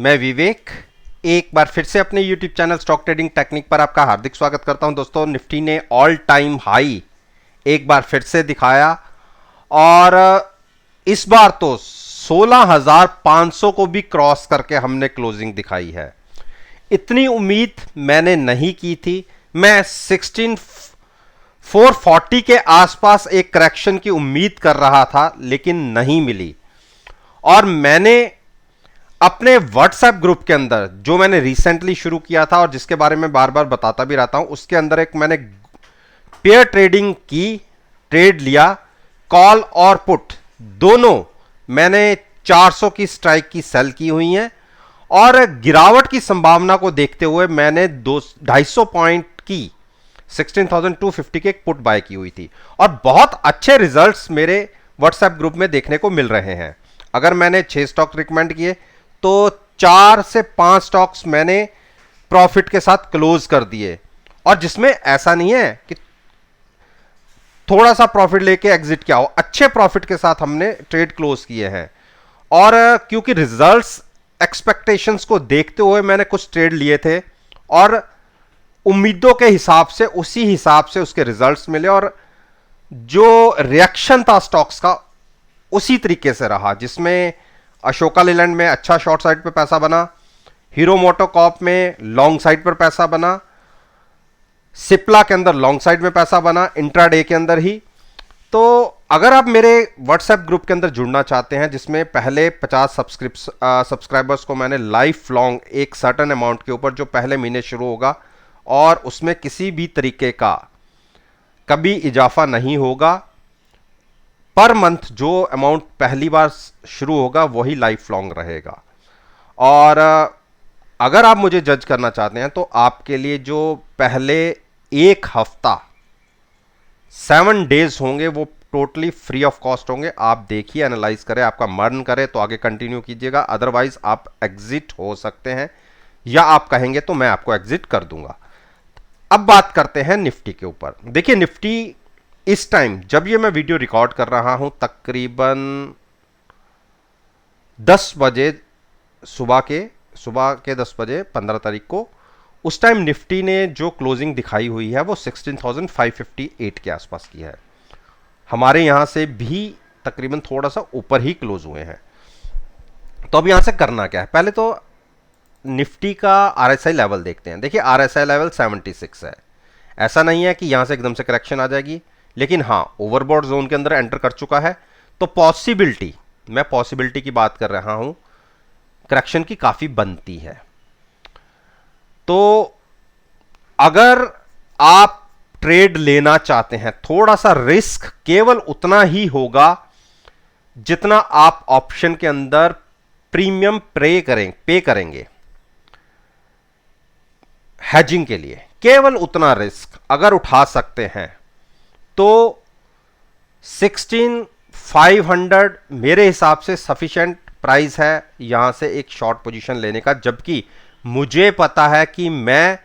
मैं विवेक एक बार फिर से अपने YouTube channel stock trading technique पर आपका हार्दिक स्वागत करता हूं। दोस्तों, निफ्टी ने ऑल टाइम हाई एक बार फिर से दिखाया और इस बार तो 16,500 को भी क्रॉस करके हमने क्लोजिंग दिखाई है। इतनी उम्मीद मैंने नहीं की थी। मैं 16,440 के आसपास एक करेक्शन की उम्मीद कर रहा था, लेकिन नहीं मिली। और मैंने अपने व्हाट्सएप ग्रुप के अंदर, जो मैंने रिसेंटली शुरू किया था और जिसके बारे में बार बार बताता भी रहता हूं, उसके अंदर एक मैंने पेयर ट्रेडिंग की, ट्रेड लिया, कॉल और पुट दोनों मैंने 400 की स्ट्राइक की सेल की हुई हैं और गिरावट की संभावना को देखते हुए मैंने 250 पॉइंट की 16,250 के एक पुट बाय की हुई थी और बहुत अच्छे रिजल्ट्स मेरे व्हाट्सएप ग्रुप में देखने को मिल रहे हैं। अगर मैंने 6 स्टॉक रिकमेंड किए तो 4 से 5 स्टॉक्स मैंने प्रॉफिट के साथ क्लोज कर दिए, और जिसमें ऐसा नहीं है कि थोड़ा सा प्रॉफिट लेके एग्जिट किया हो, अच्छे प्रॉफिट के साथ हमने ट्रेड क्लोज किए हैं। और क्योंकि रिजल्ट्स एक्सपेक्टेशंस को देखते हुए मैंने कुछ ट्रेड लिए थे और उम्मीदों के हिसाब से उसी हिसाब से उसके रिजल्ट्स मिले और जो रिएक्शन था स्टॉक्स का उसी तरीके से रहा, जिसमें अशोका लेलैंड में अच्छा शॉर्ट साइड पे पैसा बना, हीरो मोटोकॉर्प में लॉन्ग साइड पर पैसा बना, सिप्ला के अंदर लॉन्ग साइड में पैसा बना इंट्राडे के अंदर ही। तो अगर आप मेरे व्हाट्सएप ग्रुप के अंदर जुड़ना चाहते हैं, जिसमें पहले 50 सब्सक्राइबर्स को मैंने लाइफ लॉन्ग एक सर्टेन अमाउंट के ऊपर जो पहले महीने शुरू होगा और उसमें किसी भी तरीके का कभी इजाफा नहीं होगा, पर मंथ जो अमाउंट पहली बार शुरू होगा वही लाइफ लॉन्ग रहेगा। और अगर आप मुझे जज करना चाहते हैं तो आपके लिए जो पहले एक हफ्ता 7 डेज होंगे वो टोटली फ्री ऑफ कॉस्ट होंगे। आप देखिए, एनालाइज करें, आपका मन करे तो आगे कंटिन्यू कीजिएगा, अदरवाइज आप एग्जिट हो सकते हैं या आप कहेंगे तो मैं आपको एग्जिट कर दूंगा। अब बात करते हैं निफ्टी के ऊपर। देखिए, निफ्टी इस टाइम जब ये मैं वीडियो रिकॉर्ड कर रहा हूं तकरीबन 10 बजे सुबह के 10 बजे 15 तारीख को, उस टाइम निफ्टी ने जो क्लोजिंग दिखाई हुई है वो 16,558 के आसपास की है। हमारे यहां से भी तकरीबन थोड़ा सा ऊपर ही क्लोज हुए हैं। तो अब यहां से करना क्या है, पहले तो निफ्टी का आरएसआई लेवल देखते हैं। देखिए, आरएसआई लेवल 76 है। ऐसा नहीं है कि यहां से एकदम से करेक्शन आ जाएगी, लेकिन हाँ, ओवरबॉट जोन के अंदर एंटर कर चुका है, तो मैं पॉसिबिलिटी की बात कर रहा हूं, करेक्शन की काफी बनती है। तो अगर आप ट्रेड लेना चाहते हैं, थोड़ा सा रिस्क केवल उतना ही होगा जितना आप ऑप्शन के अंदर प्रीमियम पे करेंगे हेजिंग के लिए। केवल उतना रिस्क अगर उठा सकते हैं तो 16,500 मेरे हिसाब से सफिशिएंट प्राइस है यहां से एक शॉर्ट पोजीशन लेने का, जबकि मुझे पता है कि मैं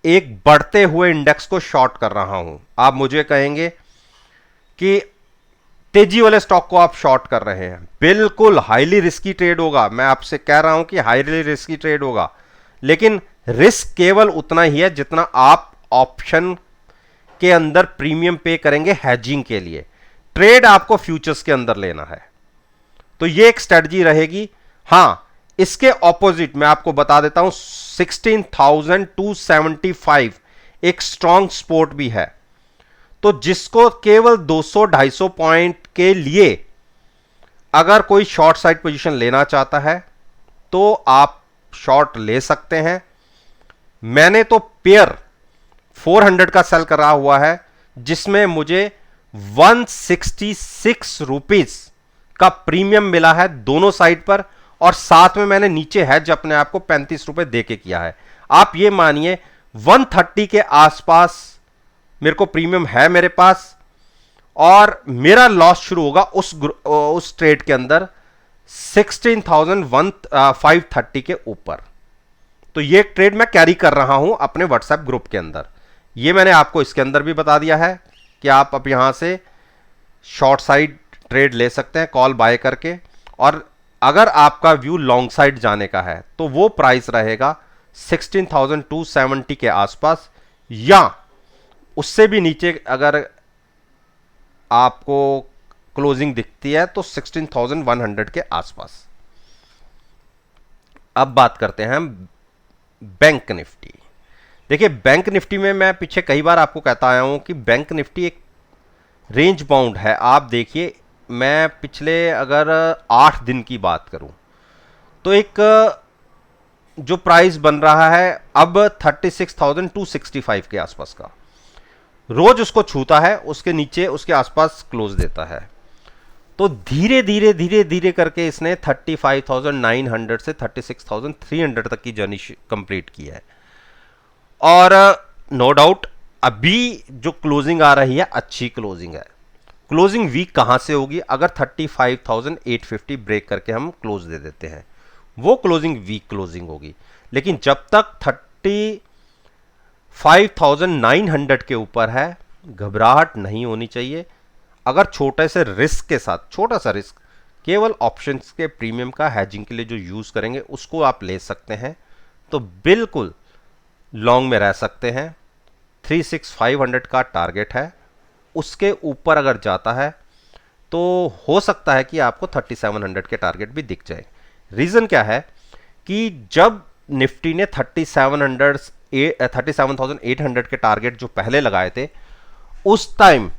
एक बढ़ते हुए इंडेक्स को शॉर्ट कर रहा हूं। आप मुझे कहेंगे कि तेजी वाले स्टॉक को आप शॉर्ट कर रहे हैं, बिल्कुल हाईली रिस्की ट्रेड होगा। मैं आपसे कह रहा हूं कि हाईली रिस्की ट्रेड होगा, लेकिन रिस्क केवल उतना ही है जितना आप ऑप्शन के अंदर प्रीमियम पे करेंगे हेजिंग के लिए। ट्रेड आपको फ्यूचर्स के अंदर लेना है, तो ये एक स्ट्रेटजी रहेगी। हां, इसके ऑपोजिट मैं आपको बता देता हूं, 16,275 एक स्ट्रॉन्ग सपोर्ट भी है। तो जिसको केवल 200-250 पॉइंट के लिए अगर कोई शॉर्ट साइड पोजीशन लेना चाहता है तो आप शॉर्ट ले सकते हैं। मैंने तो पेयर 400 का सेल करा हुआ है, जिसमें मुझे 166 रुपीज का प्रीमियम मिला है दोनों साइड पर, और साथ में मैंने नीचे हेज अपने आप को 35 रुपए देके किया है। आप ये मानिए 130 के आसपास मेरे को प्रीमियम है मेरे पास, और मेरा लॉस शुरू होगा उस ट्रेड के अंदर 16,530 के ऊपर। तो ये ट्रेड मैं कैरी कर रहा हूं अपने व्हाट्सएप ग्रुप के अंदर। ये मैंने आपको इसके अंदर भी बता दिया है कि आप अब यहां से शॉर्ट साइड ट्रेड ले सकते हैं कॉल बाय करके। और अगर आपका व्यू लॉन्ग साइड जाने का है तो वो प्राइस रहेगा 16,270 के आसपास, या उससे भी नीचे अगर आपको क्लोजिंग दिखती है तो 16,100 के आसपास। अब बात करते हैं बैंक निफ्टी। देखिए बैंक निफ्टी में मैं पीछे कई बार आपको कहता आया हूं कि बैंक निफ्टी एक रेंज बाउंड है। आप देखिए मैं पिछले अगर 8 दिन की बात करूं तो एक जो प्राइस बन रहा है अब 36,265 के आसपास का, रोज उसको छूता है, उसके नीचे उसके आसपास क्लोज देता है। तो धीरे धीरे धीरे धीरे करके इसने 35,900 से 36,300 तक की जर्नी कंप्लीट की है। और नो डाउट अभी जो क्लोजिंग आ रही है अच्छी क्लोजिंग है। क्लोजिंग वीक कहां से होगी? अगर 35,850 ब्रेक करके हम क्लोज दे देते हैं, वो क्लोजिंग वीक क्लोजिंग होगी। लेकिन जब तक 35,900 के ऊपर है, घबराहट नहीं होनी चाहिए। अगर छोटे से रिस्क के साथ, छोटा सा रिस्क केवल ऑप्शंस के प्रीमियम का हैजिंग के लिए जो यूज करेंगे उसको आप ले सकते हैं, तो बिल्कुल लॉन्ग में रह सकते हैं। 36,500 का टारगेट है, उसके ऊपर अगर जाता है तो हो सकता है कि आपको 3700 के टारगेट भी दिख जाए। रीजन क्या है कि जब निफ्टी ने 37,800 के टारगेट जो पहले लगाए थे, उस टाइम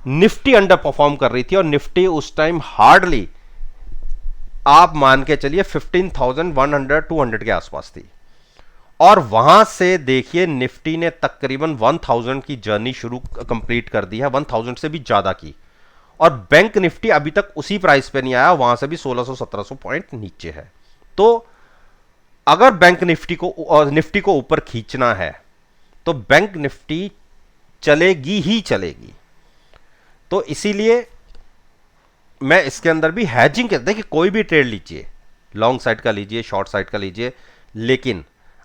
निफ्टी अंडर परफॉर्म कर रही थी और निफ्टी उस टाइम हार्डली आप मान के चलिए 15,100 200 के आसपास थी। और वहां से देखिए निफ्टी ने तकरीबन 1000 की जर्नी शुरू कंप्लीट कर दी है, 1000 से भी ज्यादा की। और बैंक निफ्टी अभी तक उसी प्राइस पे नहीं आया, वहां से भी 1600-1700 पॉइंट नीचे है। तो अगर बैंक निफ्टी को और निफ्टी को ऊपर खींचना है तो बैंक निफ्टी चलेगी ही चलेगी। तो इसीलिए मैं इसके अंदर भी हैजिंग कहते हैं कि कोई भी ट्रेड लीजिए, लॉन्ग साइड का लीजिए, शॉर्ट साइड का लीजिए, लेकिन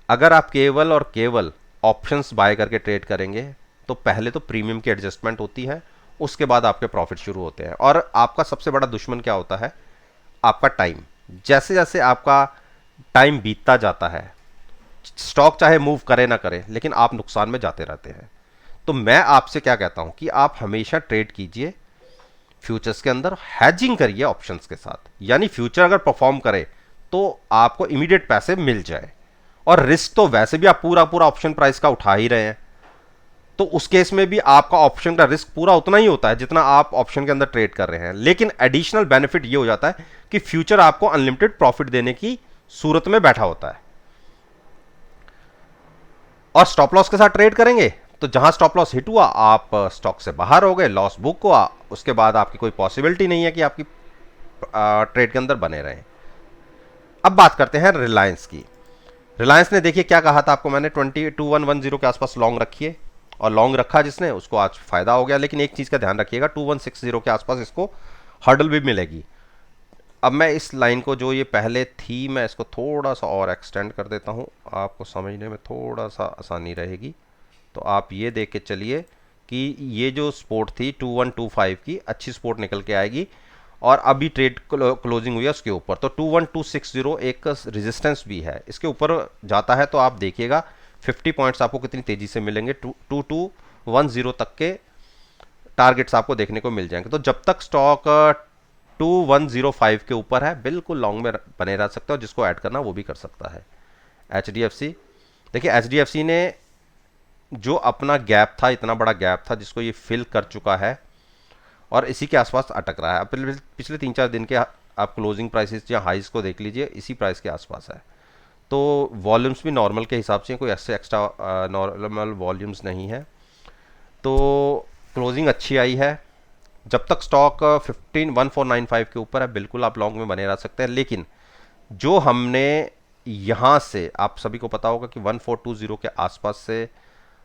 अगर आप केवल और केवल ऑप्शंस बाय करके ट्रेड करेंगे तो पहले तो प्रीमियम की एडजस्टमेंट होती है, उसके बाद आपके प्रॉफिट शुरू होते हैं। और आपका सबसे बड़ा दुश्मन क्या होता है? आपका टाइम। जैसे जैसे आपका टाइम बीतता जाता है, स्टॉक चाहे मूव करे ना करे, लेकिन आप नुकसान में जाते रहते हैं। तो मैं आपसे क्या कहता हूं कि आप हमेशा ट्रेड कीजिए फ्यूचर्स के अंदर, हैजिंग करिए ऑप्शंस के साथ। यानी फ्यूचर अगर परफॉर्म करे तो आपको इमीडिएट पैसे मिल जाए, और रिस्क तो वैसे भी आप पूरा पूरा ऑप्शन प्राइस का उठा ही रहे हैं, तो उस केस में भी आपका ऑप्शन का रिस्क पूरा उतना ही होता है जितना आप ऑप्शन के अंदर ट्रेड कर रहे हैं। लेकिन एडिशनल बेनिफिट ये हो जाता है कि फ्यूचर आपको अनलिमिटेड प्रॉफिट देने की सूरत में बैठा होता है। और स्टॉप लॉस के साथ ट्रेड करेंगे तो जहां स्टॉप लॉस हिट हुआ आप स्टॉक से बाहर हो गए, लॉस बुक हुआ, उसके बाद आपकी कोई पॉसिबिलिटी नहीं है कि आपकी ट्रेड के अंदर बने रहें। अब बात करते हैं रिलायंस की। रिलायंस ने देखिए क्या कहा था आपको मैंने, 2110 के आसपास लॉन्ग रखिए, और लॉन्ग रखा जिसने उसको आज फायदा हो गया। लेकिन एक चीज का ध्यान रखिएगा, 2160 के आसपास इसको हर्डल भी मिलेगी। अब मैं इस लाइन को जो ये पहले थी, मैं इसको थोड़ा सा और एक्सटेंड कर देता हूँ, आपको समझने में थोड़ा सा आसानी रहेगी। तो आप ये देख के चलिए कि ये जो सपोर्ट थी 2125 की, अच्छी सपोर्ट निकल के आएगी, और अभी ट्रेड क्लोजिंग हुई है उसके ऊपर। तो 21260 एक रेजिस्टेंस भी है, इसके ऊपर जाता है तो आप देखिएगा 50 पॉइंट्स आपको कितनी तेजी से मिलेंगे। 2210 तक के टारगेट्स आपको देखने को मिल जाएंगे। तो जब तक स्टॉक 2105 के ऊपर है, बिल्कुल लॉन्ग में बने रह सकते हो, जिसको ऐड करना वो भी कर सकता है। HDFC देखिए, HDFC ने जो अपना गैप था, इतना बड़ा गैप था, जिसको ये फिल कर चुका है और इसी के आसपास अटक रहा है। पिछले 3-4 दिन के आप क्लोजिंग प्राइसेस या हाइज को देख लीजिए, इसी प्राइस के आसपास है। तो वॉल्यूम्स भी नॉर्मल के हिसाब से, कोई ऐसे एक्स्ट्रा नॉर्मल वॉल्यूम्स नहीं है। तो क्लोजिंग अच्छी आई है। जब तक स्टॉक 1495 के ऊपर है, बिल्कुल आप लॉन्ग में बने रह सकते हैं। लेकिन जो हमने यहाँ से, आप सभी को पता होगा कि 1420 के आसपास से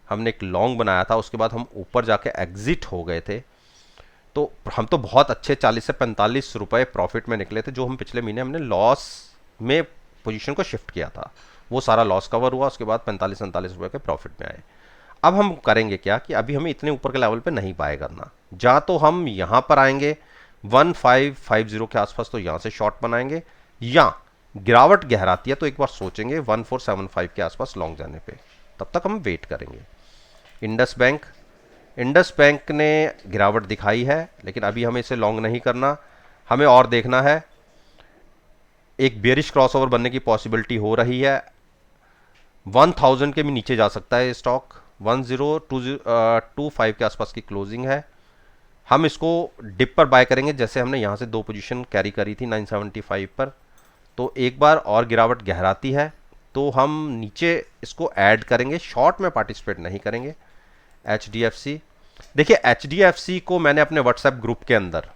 हमने एक लॉन्ग बनाया था, उसके बाद हम ऊपर जाके एग्जिट हो गए थे। तो हम तो बहुत अच्छे 40 से 45 रुपए प्रॉफिट में निकले थे, जो हम पिछले महीने हमने लॉस में पोजीशन को शिफ्ट किया था। वो सारा लॉस कवर हुआ, उसके बाद 45-47 रुपए के प्रॉफिट में आए। अब हम करेंगे क्या कि अभी हमें इतने ऊपर के लेवल पे नहीं बाय करना, जहाँ तो हम यहाँ पर आएंगे 1550 के आसपास, तो यहाँ से शॉर्ट बनाएंगे, या गिरावट गहराती है तो एक बार सोचेंगे 1475 के आसपास लॉन्ग जाने पे, तब तक हम वेट करेंगे। इंडस बैंक ने गिरावट दिखाई है, लेकिन अभी हमें इसे लॉन्ग नहीं करना, हमें और देखना है। एक बेरिश क्रॉसओवर बनने की पॉसिबिलिटी हो रही है, 1000 के भी नीचे जा सकता है स्टॉक, 1025 के आसपास की क्लोजिंग है। हम इसको डिप पर बाय करेंगे, जैसे हमने यहां से 2 पोजीशन कैरी करी थी 975 पर। तो एक बार और गिरावट गहराती है तो हम नीचे इसको ऐड करेंगे, शॉर्ट में पार्टिसिपेट नहीं करेंगे। HDFC, देखिए HDFC को मैंने अपने व्हाट्सएप ग्रुप के अंदर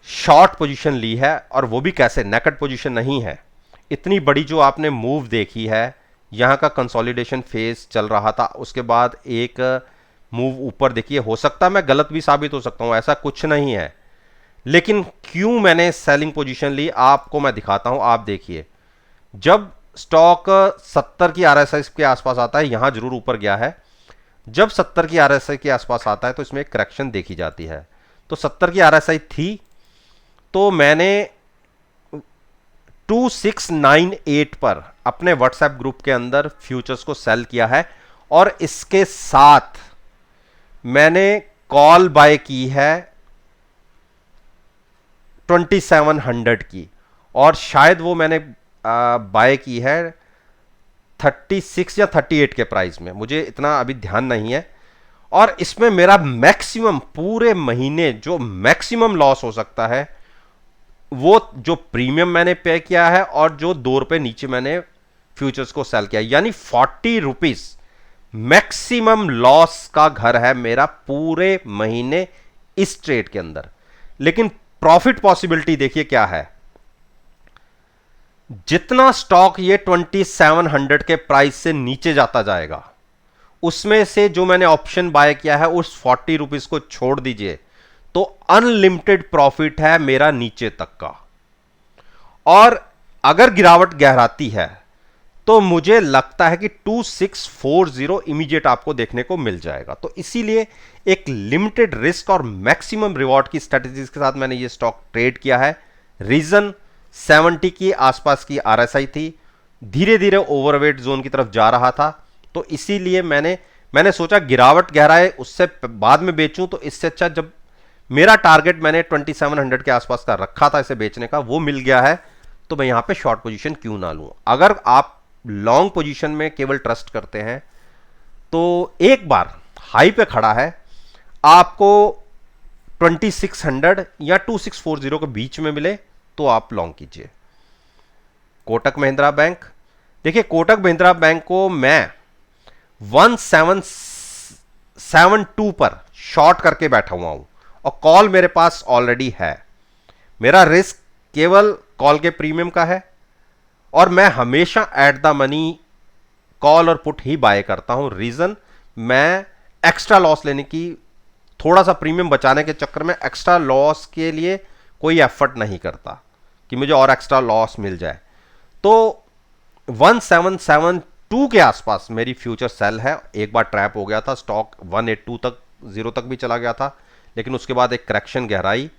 शॉर्ट पोजीशन ली है, और वो भी कैसे, नेकेड पोजीशन नहीं है। इतनी बड़ी जो आपने मूव देखी है, यहां का कंसोलिडेशन फेज चल रहा था, उसके बाद एक मूव ऊपर देखिए, हो सकता मैं गलत भी साबित हो सकता हूं, ऐसा कुछ नहीं है। लेकिन क्यों मैंने सेलिंग पोजीशन ली आपको मैं दिखाता हूं। आप देखिए, जब स्टॉक 70 की RSI के आसपास आता है, यहां जरूर ऊपर गया है, जब 70 की RSI के आसपास आता है तो इसमें एक करेक्शन देखी जाती है। तो 70 की RSI थी, तो मैंने 2698 पर अपने व्हाट्सएप ग्रुप के अंदर फ्यूचर्स को सेल किया है, और इसके साथ मैंने कॉल बाय की है 2700 की, और शायद वो मैंने बाय की है 36 या 38 के प्राइस में, मुझे इतना अभी ध्यान नहीं है। और इसमें मेरा मैक्सिमम पूरे महीने जो मैक्सिमम लॉस हो सकता है, वो जो प्रीमियम मैंने पे किया है और जो 2 रुपए नीचे मैंने फ्यूचर्स को सेल किया, यानी 40 रुपीज मैक्सिमम लॉस का घर है मेरा पूरे महीने इस ट्रेड के अंदर। लेकिन प्रॉफिट पॉसिबिलिटी देखिए क्या है, जितना स्टॉक ये 2700 के प्राइस से नीचे जाता जाएगा, उसमें से जो मैंने ऑप्शन बाय किया है उस 40 रुपीज को छोड़ दीजिए, तो अनलिमिटेड प्रॉफिट है मेरा नीचे तक का। और अगर गिरावट गहराती है तो मुझे लगता है कि 2640 इमीडिएट आपको देखने को मिल जाएगा। तो इसीलिए एक लिमिटेड रिस्क और मैक्सिमम रिवॉर्ड की स्ट्रेटजीज के साथ मैंने ये स्टॉक ट्रेड किया है। रीजन 70 की आसपास की RSI थी, धीरे धीरे ओवरवेट जोन की तरफ जा रहा था, तो इसीलिए मैंने सोचा गिरावट गहराए उससे बाद में बेचूं, तो इससे अच्छा जब मेरा टारगेट मैंने 2700 के आसपास का रखा था इसे बेचने का, वो मिल गया है, तो मैं यहां पे शॉर्ट पोजीशन क्यों ना लूं। अगर आप लॉन्ग पोजीशन में केवल ट्रस्ट करते हैं तो एक बार हाई पे खड़ा है, आपको 2600 या 2640 के बीच में मिले तो आप लॉन्ग कीजिए। कोटक महिंद्रा बैंक, देखिए कोटक महिंद्रा बैंक को मैं 1772 पर शॉर्ट करके बैठा हुआ हूं, और कॉल मेरे पास ऑलरेडी है। मेरा रिस्क केवल कॉल के प्रीमियम का है, और मैं हमेशा एट द मनी कॉल और पुट ही बाय करता हूं। रीजन, मैं एक्स्ट्रा लॉस लेने की, थोड़ा सा प्रीमियम बचाने के चक्कर में एक्स्ट्रा लॉस के लिए कोई एफर्ट नहीं करता कि मुझे और एक्स्ट्रा लॉस मिल जाए। तो 1772 के आसपास मेरी फ्यूचर सेल है। एक बार ट्रैप हो गया था, स्टॉक 182 तक, 0 तक भी चला गया था, लेकिन उसके बाद एक करेक्शन गहराई,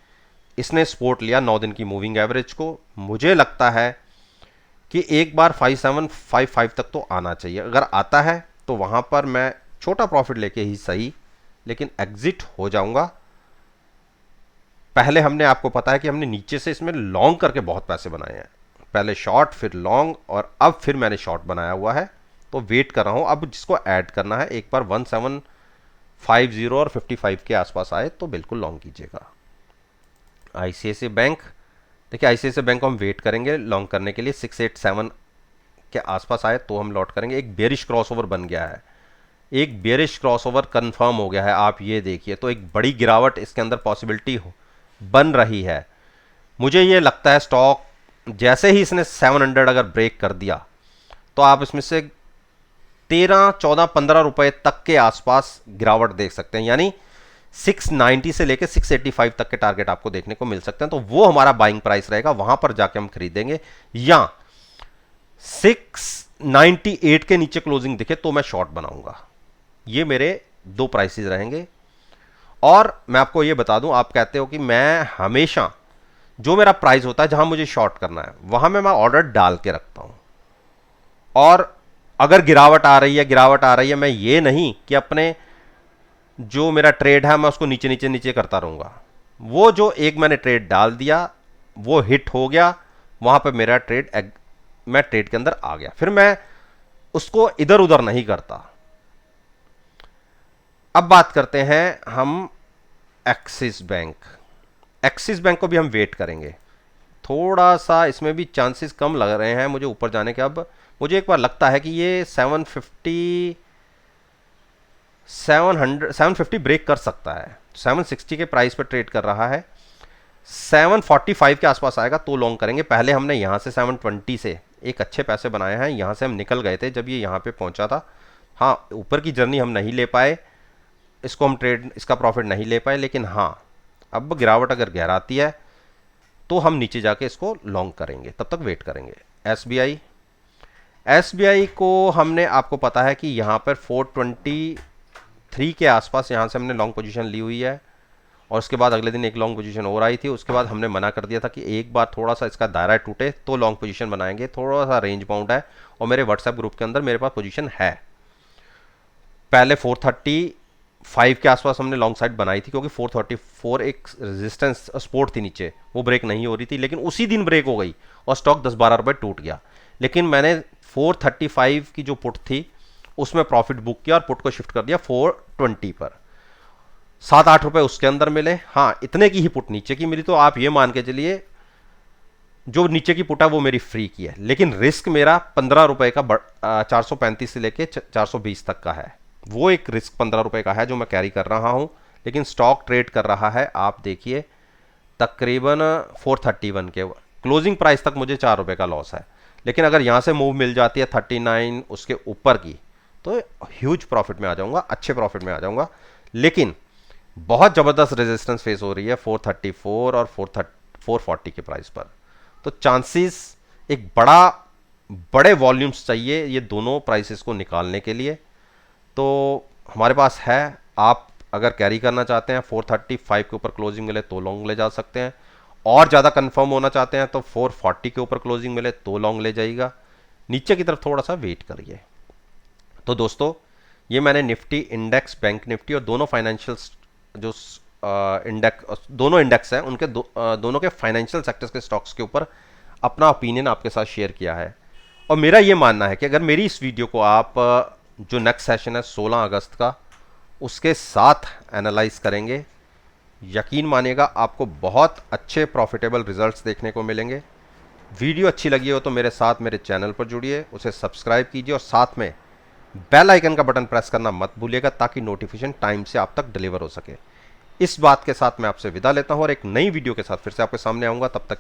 इसने सपोर्ट लिया 9 दिन की मूविंग एवरेज को। मुझे लगता है कि एक बार 5755 तक तो आना चाहिए, अगर आता है तो वहां पर मैं छोटा प्रॉफिट लेके ही सही, लेकिन एग्जिट हो जाऊंगा। पहले हमने, आपको पता है कि हमने नीचे से इसमें लॉन्ग करके बहुत पैसे बनाए हैं, पहले शॉर्ट फिर लॉन्ग, और अब फिर मैंने शॉर्ट बनाया हुआ है, तो वेट कर रहा हूं। अब जिसको ऐड करना है, एक बार 1750 और 55 के आसपास आए तो बिल्कुल लॉन्ग कीजिएगा। ICICI बैंक, देखिए ICICI बैंक को हम वेट करेंगे लॉन्ग करने के लिए, 687 के आसपास आए तो हम लॉट करेंगे। एक बेरिश क्रॉसओवर बन गया है, एक बेरिश क्रॉसओवर कंफर्म हो गया है, आप ये देखिए, तो एक बड़ी गिरावट इसके अंदर पॉसिबिलिटी बन रही है। मुझे ये लगता है स्टॉक जैसे ही इसने 700 अगर ब्रेक कर दिया, तो आप इसमें से 13, 14, 15 रुपए तक के आसपास गिरावट देख सकते हैं, यानी 690 से लेकर 685 तक के टारगेट आपको देखने को मिल सकते हैं। तो वो हमारा बाइंग प्राइस रहेगा, वहां पर जाके हम खरीदेंगे। या 698 के नीचे क्लोजिंग दिखे तो मैं शॉर्ट बनाऊंगा। ये मेरे 2 प्राइसेस रहेंगे। और मैं आपको ये बता दूं, आप कहते हो कि मैं हमेशा जो मेरा प्राइस होता है जहां मुझे शॉर्ट करना है वहां मैं ऑर्डर डाल के रखता हूं। और अगर गिरावट आ रही है, मैं ये नहीं कि अपने जो मेरा ट्रेड है मैं उसको नीचे नीचे नीचे करता रहूंगा। वो जो एक मैंने ट्रेड डाल दिया वो हिट हो गया, वहां पे मेरा मैं ट्रेड के अंदर आ गया, फिर मैं उसको इधर उधर नहीं करता। अब बात करते हैं हम एक्सिस बैंक। एक्सिस बैंक को भी हम वेट करेंगे, थोड़ा सा इसमें भी चांसेस कम लग रहे हैं मुझे ऊपर जाने के। अब मुझे एक बार लगता है कि ये 750 ब्रेक कर सकता है। 760 के प्राइस पर ट्रेड कर रहा है, 745 के आसपास आएगा तो लॉन्ग करेंगे। पहले हमने यहां से 720 से एक अच्छे पैसे बनाए हैं, यहां से हम निकल गए थे जब ये यहां पे पहुंचा था। हाँ, ऊपर की जर्नी हम नहीं ले पाए, इसको हम ट्रेड इसका प्रॉफिट नहीं ले पाए, लेकिन हाँ अब गिरावट अगर गहराती है तो हम नीचे जाके इसको लॉन्ग करेंगे, तब तक वेट करेंगे। एसबीआई को हमने, आपको पता है कि यहाँ पर 423 के आसपास यहाँ से हमने लॉन्ग पोजीशन ली हुई है, और उसके बाद अगले दिन एक लॉन्ग पोजीशन और आई थी। उसके बाद हमने मना कर दिया था कि एक बार थोड़ा सा इसका दायरा टूटे तो लॉन्ग पोजीशन बनाएंगे, थोड़ा सा रेंज बाउंड है। और मेरे व्हाट्सएप ग्रुप के अंदर मेरे पास पोजीशन है। पहले 435 के आसपास हमने लॉन्ग साइड बनाई थी, क्योंकि 434 एक रेजिस्टेंस सपोर्ट थी नीचे, वो ब्रेक नहीं हो रही थी, लेकिन उसी दिन ब्रेक हो गई और स्टॉक 10-12 रुपए टूट गया। लेकिन मैंने 435 की जो पुट थी उसमें प्रॉफिट बुक किया और पुट को शिफ्ट कर दिया 420 पर। 7-8 रुपए उसके अंदर मिले। हाँ, इतने की ही पुट नीचे की मिली, तो आप ये मान के चलिए जो नीचे की पुट है वो मेरी फ्री की है, लेकिन रिस्क मेरा 15 रुपए का 435 से लेके 420 तक का है। वो एक रिस्क 15 रुपए का है जो मैं कैरी कर रहा हूं, लेकिन स्टॉक ट्रेड कर रहा है, आप देखिए तकरीबन 431 के क्लोजिंग प्राइस तक मुझे 4 रुपए का लॉस है। लेकिन अगर यहां से मूव मिल जाती है 39 उसके ऊपर की, तो ह्यूज प्रॉफिट में आ जाऊंगा, अच्छे प्रॉफिट में आ जाऊंगा। लेकिन बहुत जबरदस्त रेजिस्टेंस फेस हो रही है 434 और 440 के प्राइस पर, तो चांसेस एक बड़े वॉल्यूम्स चाहिए ये दोनों प्राइसेस को निकालने के लिए। तो हमारे पास है, आप अगर कैरी करना चाहते हैं 435 के ऊपर क्लोजिंग मिले तो लॉन्ग ले जा सकते हैं, और ज़्यादा कंफर्म होना चाहते हैं तो 440 के ऊपर क्लोजिंग मिले तो लॉन्ग ले जाइएगा, नीचे की तरफ थोड़ा सा वेट करिए। तो दोस्तों, ये मैंने निफ्टी इंडेक्स, बैंक निफ्टी और दोनों फाइनेंशियल्स जो दोनों इंडेक्स हैं उनके दोनों के फाइनेंशियल सेक्टर्स के स्टॉक्स के ऊपर अपना ओपिनियन आपके साथ शेयर किया है। और मेरा ये मानना है कि अगर मेरी इस वीडियो को आप जो नेक्स्ट सेशन है 16 अगस्त का, उसके साथ एनालाइज करेंगे, यकीन मानिएगा आपको बहुत अच्छे प्रॉफिटेबल रिजल्ट्स देखने को मिलेंगे। वीडियो अच्छी लगी हो तो मेरे साथ मेरे चैनल पर जुड़िए, उसे सब्सक्राइब कीजिए और साथ में बेल आइकन का बटन प्रेस करना मत भूलिएगा, ताकि नोटिफिकेशन टाइम से आप तक डिलीवर हो सके। इस बात के साथ मैं आपसे विदा लेता हूं और एक नई वीडियो के साथ फिर से आपके सामने आऊंगा। तब तक